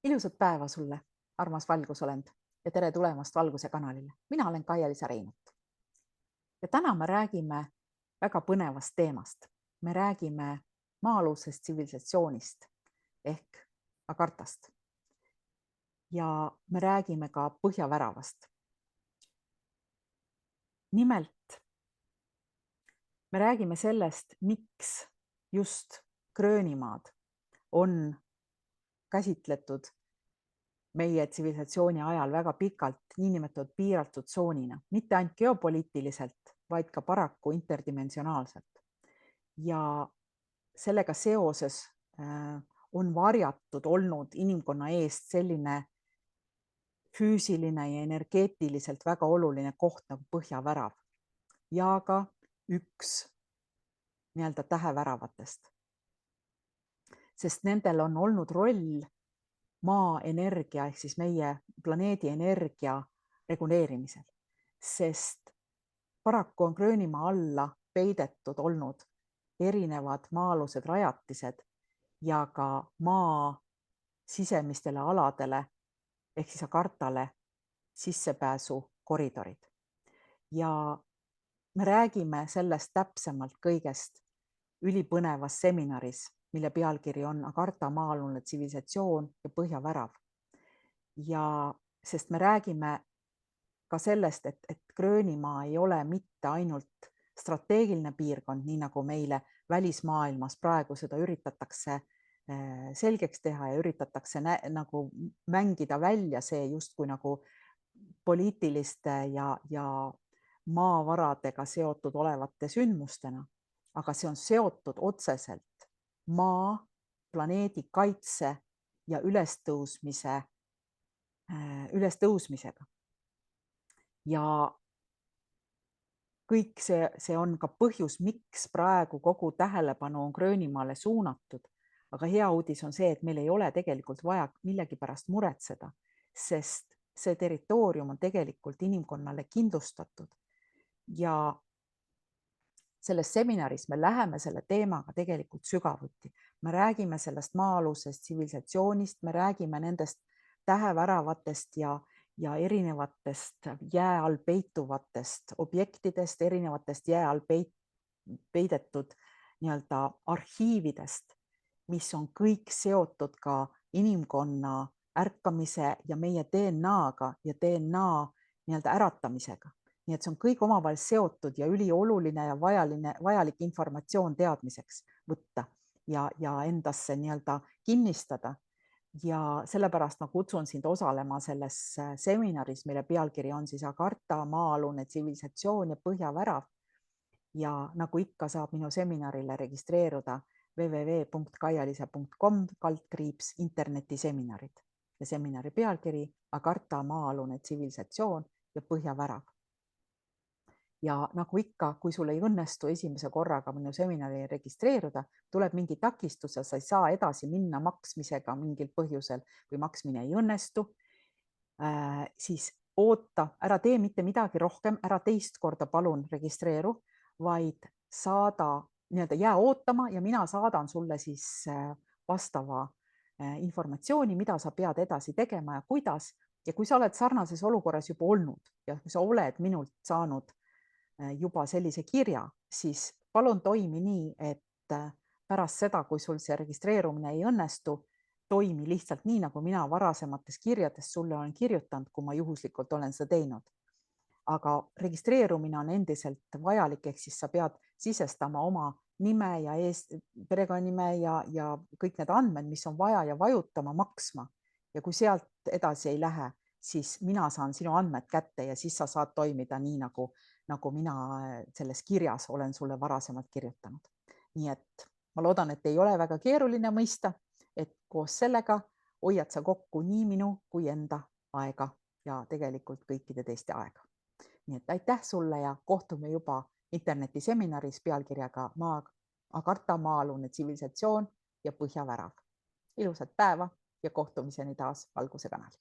Ilusat päeva sulle, armas valgusolend ja tere tulemast Valguse kanalile. Mina olen Kaia-Liisa Reinut. Ja täna me räägime väga põnevast teemast. Me räägime maa-alusest tsivilisatsioonist ehk Agarthast. Ja me räägime ka põhjaväravast. Nimelt me räägime sellest, miks just Gröönimaad on käsitletud meie tsivilisatsiooni ajal väga pikalt niinimetatud piiratud tsoonina, mitte ainult geopoliitiliselt, vaid ka paraku interdimensionaalselt. Ja sellega seoses on varjatud olnud inimkonna eest selline füüsiline ja energeetiliselt väga oluline koht nagu põhjavärav ja ka üks nii-öelda täheväravatest. Sest nendel on olnud roll maa energia ehk siis meie planeedi energia reguleerimisel, sest paraku on Gröönimaa alla peidetud olnud erinevad maa-alused rajatised ja ka maa sisemistele aladele ehk siis Agarthale sissepääsu koridorid. Ja me räägime sellest täpsemalt kõigest ülipõnevas seminaris, mille pealkiri on Agartha maa-alune tsivilisatsioon ja põhjavärav. Ja sest me räägime ka sellest, et Gröönimaa ei ole mitte ainult strateegiline piirkond, nii nagu meile välismaailmas praegu seda üritatakse selgeks teha ja üritatakse nagu mängida välja see justkui nagu poliitiliste ja maavaradega seotud olevate sündmustena, aga see on seotud otseselt maa, planeedi kaitse ja ülestõusmisega. Ja kõik see on ka põhjus, miks praegu kogu tähelepanu on Gröönimaale suunatud. Aga hea uudis on see, et meil ei ole tegelikult vaja millegipärast muretseda, sest see territoorium on tegelikult inimkonnale kindlustatud. Ja selles seminaris me läheme selle teemaga tegelikult sügavuti. Me räägime sellest maa-alusest tsivilisatsioonist, me räägime nendest täheväravatest ja erinevatest jää all peituvatest objektidest, erinevatest jää all peidetud nii-öelda arhiividest, mis on kõik seotud ka inimkonna ärkamise ja meie DNA-ga ja DNA nii-öelda äratamisega. Nii et see on kõik omavahel seotud ja ülioluline ja vajalik informatsioon teadmiseks võtta ja endasse nii-öelda kinnistada. Ja sellepärast ma kutsun sind osalema selles seminaris, mille pealkiri on siis Agartha maa-alune tsivilisatsioon ja põhjavärav. Ja nagu ikka saab minu seminarile registreeruda www.kaialisa.com/internetiseminarid ja seminari pealkiri Agartha maa-alune tsivilisatsioon ja põhjavärav. Ja nagu ikka, kui sul ei õnnestu esimese korraga minu seminari registreeruda, tuleb mingi takistus ja sa ei saa edasi minna maksmisega mingil põhjusel või maksmine ei õnnestu, siis oota, ära tee mitte midagi rohkem, ära teist korda palun registreeru, vaid jää ootama ja mina saadan sulle siis vastava informatsiooni, mida sa pead edasi tegema ja kuidas. Ja kui sa oled sarnases olukorras juba olnud ja kui sa oled minult saanud juba sellise kirja, siis palun toimi nii, et pärast seda, kui sul see registreerumine ei õnnestu, toimi lihtsalt nii, nagu mina varasemates kirjades sulle olen kirjutanud, kui ma juhuslikult olen seda teinud. Aga registreerumine on endiselt vajalik, ehk siis sa pead sisestama oma nime ja perekonnanime ja kõik need andmed, mis on vaja ja vajutama maksma. Ja kui sealt edasi ei lähe, siis mina saan sinu andmed kätte ja siis sa saad toimida nii, nagu mina selles kirjas olen sulle varasemalt kirjutanud. Nii et ma loodan, et ei ole väga keeruline mõista, et koos sellega hoiad sa kokku nii minu kui enda aega ja tegelikult kõikide teiste aega. Nii et aitäh sulle ja kohtume juba internetiseminaris pealkirjaga Agartha maa-alune tsivilisatsioon ja põhjavärav. Ilusat päeva ja kohtumiseni taas Valguse kanalil.